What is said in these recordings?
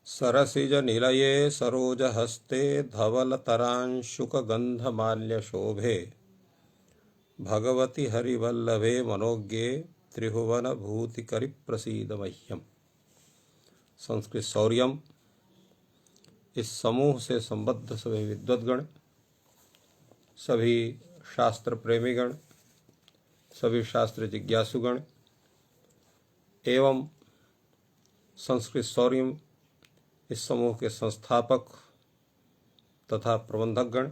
सरसिज निलये सरोजहस्ते धवलतरांशुकगन्धमाल्यशोभे भगवति हरिवल्लभे मनोज्ञे त्रिभुवनभूतिकरिप्रसीद मह्यम। संस्कृत शौर्यम। इस समूह से संबद्ध सभी विद्वद्गण, सभी शास्त्र प्रेमीगण, सभी शास्त्र जिज्ञासुगण एवं संस्कृत शौर्यम इस समूह के संस्थापक तथा प्रबंधकगण,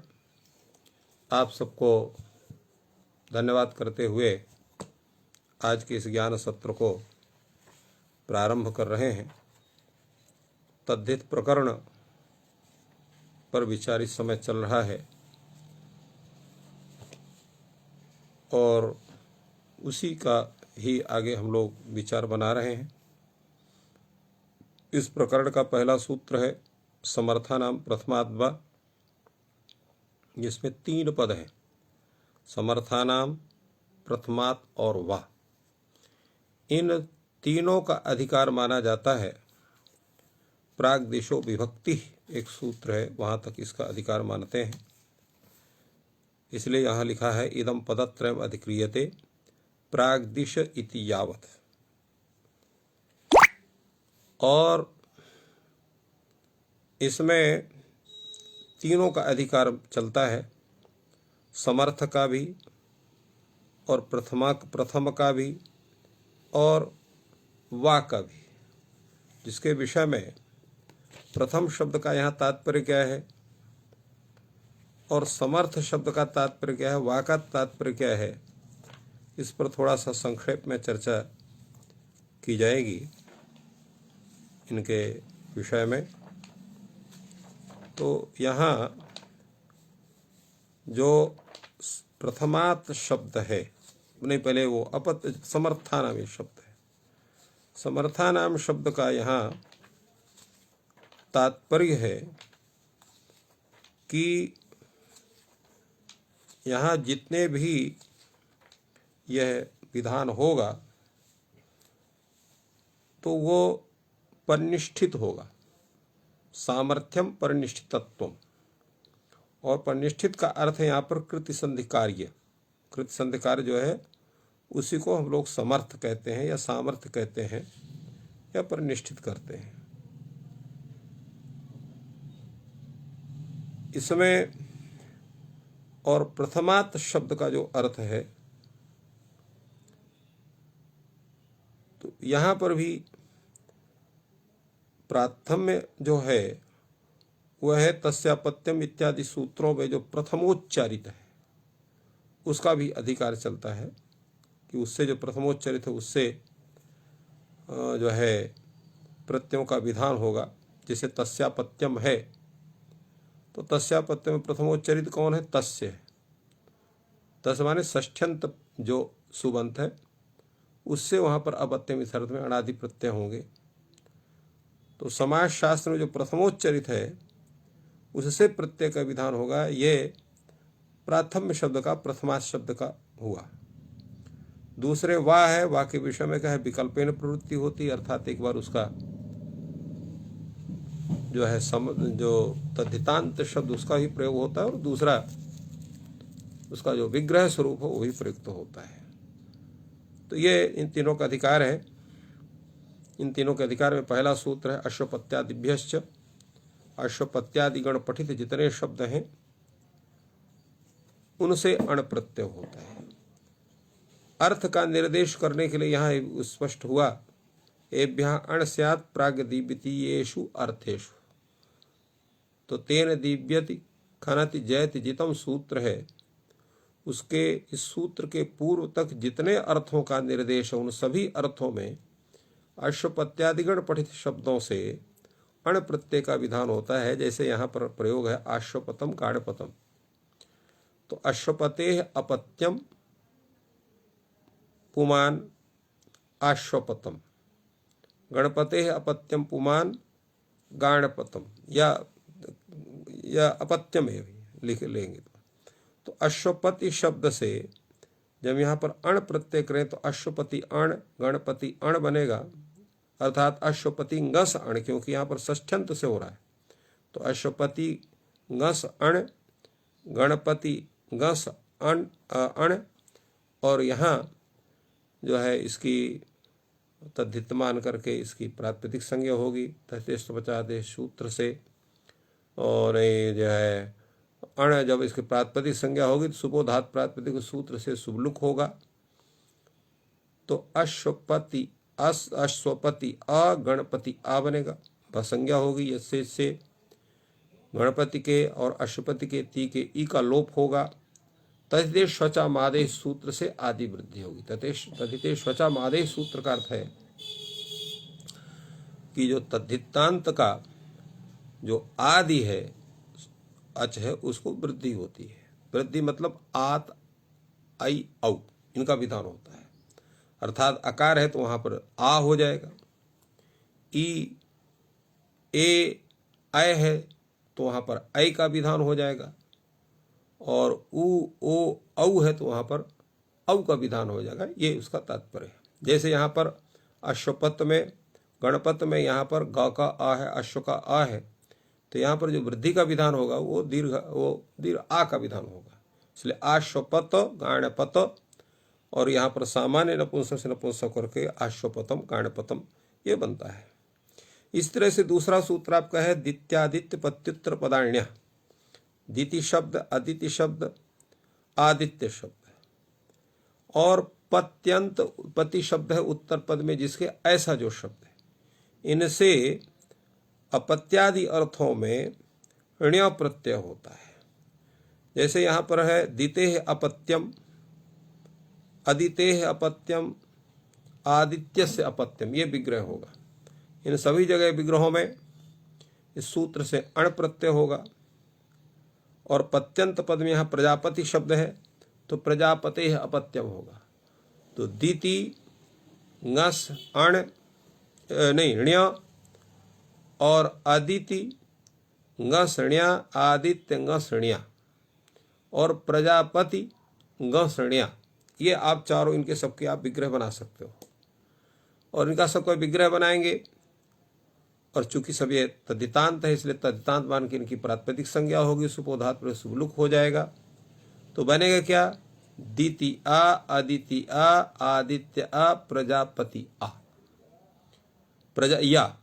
आप सबको धन्यवाद करते हुए आज के इस ज्ञान सत्र को प्रारंभ कर रहे हैं। तद्धित प्रकरण पर विचार इस समय चल रहा है और उसी का ही आगे हम लोग विचार बना रहे हैं। इस प्रकरण का पहला सूत्र है समर्थानाम प्रथमाद् वा, जिसमें 3 पद हैं, समर्थानाम, प्रथमात् और वा। इन तीनों का अधिकार माना जाता है। प्राग्दिशो विभक्ति एक सूत्र है, वहां तक इसका अधिकार मानते हैं। इसलिए यहाँ लिखा है इदम पदत्रयम् अधिक्रियते प्राग्दिश इति यावत्। और इसमें तीनों का अधिकार चलता है, समर्थ का भी और प्रथम का भी और वा का भी। जिसके विषय में प्रथम शब्द का यहाँ तात्पर्य क्या है और समर्थ शब्द का तात्पर्य क्या है, वा का तात्पर्य क्या है, इस पर थोड़ा सा संक्षेप में चर्चा की जाएगी इनके विषय में। तो यहाँ जो प्रथमात् शब्द है, नहीं पहले वो समर्थानाम ये शब्द है। समर्थानाम शब्द का यहाँ तात्पर्य है कि यहाँ जितने भी यह विधान होगा तो वो परिनिष्ठित होगा। सामर्थ्यम परिनिष्ठितत्वम। और परिनिष्ठित का अर्थ है यहाँ पर कृति संधि कार्य। कृति संधि कार्य जो है उसी को हम लोग समर्थ कहते हैं या सामर्थ्य कहते हैं या परिनिष्ठित करते हैं। इसमें और प्रथमात् शब्द का जो अर्थ है, तो यहाँ पर भी प्राथम्य जो है वह है तस्यापत्यम इत्यादि सूत्रों में जो प्रथमोच्चारित है उसका भी अधिकार चलता है कि उससे जो प्रथमोच्चारित है उससे जो है प्रत्ययों का विधान होगा। जैसे तस्यापत्यम है तो तस्यापत्यम में प्रथमोच्चारित कौन है, तस्य है। तस् माने षष्ठ्यंत जो सुबंत है उससे वहाँ पर अपत्यम इस अर्थ में अणादि प्रत्यय होंगे। तो समाज शास्त्र में जो प्रथमोच्चरित है उससे प्रत्यय का विधान होगा। ये प्राथम्य शब्द का प्रथमा शब्द का हुआ। दूसरे वाह है, वाह के विषय में क्या है, विकल्पेन प्रवृत्ति होती, अर्थात एक बार उसका जो है जो तद्धितांत शब्द उसका ही प्रयोग होता है और दूसरा उसका जो विग्रह स्वरूप हो वही प्रयुक्त होता है। तो ये इन तीनों का अधिकार है। इन तीनों के अधिकार में पहला सूत्र है अश्वपत्यादिभ्यश्च। अश्वपत्यादिगण पठित जितने शब्द हैं उनसे अण प्रत्यय होता है। अर्थ का निर्देश करने के लिए यहाँ स्पष्ट हुआ एभ्यः अण स्यात् प्राग्दिव्यतीयेषु अर्थेषु। तो तेन दिव्यति खनति जयति जितम सूत्र है, उसके इस सूत्र के पूर्व तक जितने अर्थों का निर्देश है उन सभी अर्थों में अश्वपत्यादिगण पठित शब्दों से अण प्रत्यय का विधान होता है। जैसे यहाँ पर प्रयोग है आश्वपतम गाणपतम। तो अश्वपते अपत्यम पुमान आश्वपतम, गणपते अपत्यम पुमान गाणपतम या अपत्यम लिख लेंगे। तो अश्वपति शब्द से जब यहाँ पर अण प्रत्यय करें तो अश्वपति अण, गणपति अण बनेगा अर्थात अश्वपति ngस अण, क्योंकि यहाँ पर षष्ठ्यंत से हो रहा है, तो अश्वपति ngस अण, गणपति ngस अण अण, और यहाँ जो है इसकी तद्धित मान करके इसकी प्रातिपदिक संज्ञा होगी तथेष्टपचादेश सूत्र से। और ये जो है अण जब इसकी प्रातिपदिक संज्ञा होगी तो सुबोधात प्रातिपदिक सूत्र से शुभलुक होगा, तो अश्वपति अश्वपति गणपति आ बनेगा, संज्ञा होगी यसे से गणपति के और अश्वपति के ती के ई का लोप होगा, तथितेश स्वचा मादेश सूत्र से आदि वृद्धि होगी। तथितेश स्वचा मादेश सूत्र का अर्थ है कि जो तद्धितांत का जो आदि है अच है उसको वृद्धि होती है। वृद्धि मतलब आत आई औ इनका विधान होता है, अर्थात अकार है तो वहां पर आ हो जाएगा, ई ए आय है तो वहां पर ऐ का विधान हो जाएगा, और उ ओ औ है तो वहां पर औ का विधान हो जाएगा। ये उसका तात्पर्य है। जैसे यहाँ पर अश्वपत में गणपत में यहाँ पर ग का आ है, अश्व का आ है, तो यहाँ पर जो वृद्धि का विधान होगा वो दीर्घ आ का विधान होगा, इसलिए आश्वपत गाणपत, और यहाँ पर सामान्य नपुंसक से नपुंसक करके आश्वपतम गाणपतम ये बनता है। इस तरह से दूसरा सूत्र आपका है दित्यादित्य पत्युत्तर पदान्य। दिति शब्द, अदिति शब्द, आदित्य शब्द, और पत्यंत पति शब्द है उत्तर पद में जिसके ऐसा जो शब्द है, इनसे अपत्यादि अर्थों में ण्य प्रत्यय होता है। जैसे यहाँ पर है दिते अपत्यम, अदिते अपत्यम, आदित्य से अपत्यम, ये विग्रह होगा। इन सभी जगह विग्रहों में इस सूत्र से अण प्रत्यय होगा, और पत्यंत पद में यहाँ प्रजापति शब्द है तो प्रजापते अपत्यम होगा। तो दिति ngस अण नहीं ण्य, और अदिति ngस ण्या, आदित्य ngस ण्या, और प्रजापति ngस ण्या, ये आप चारों इनके सबके आप विग्रह बना सकते हो। और इनका सबका विग्रह बनाएंगे, और चूंकि सब ये तद्धितांत है इसलिए तद्धितांत मान के इनकी प्रातिपदिक संज्ञा होगी, सुपोधात पर शुभलुक हो जाएगा। तो बनेगा क्या? दिति आ, अदिति आ, आदित्य आ, प्रजापति आ, प्रजा या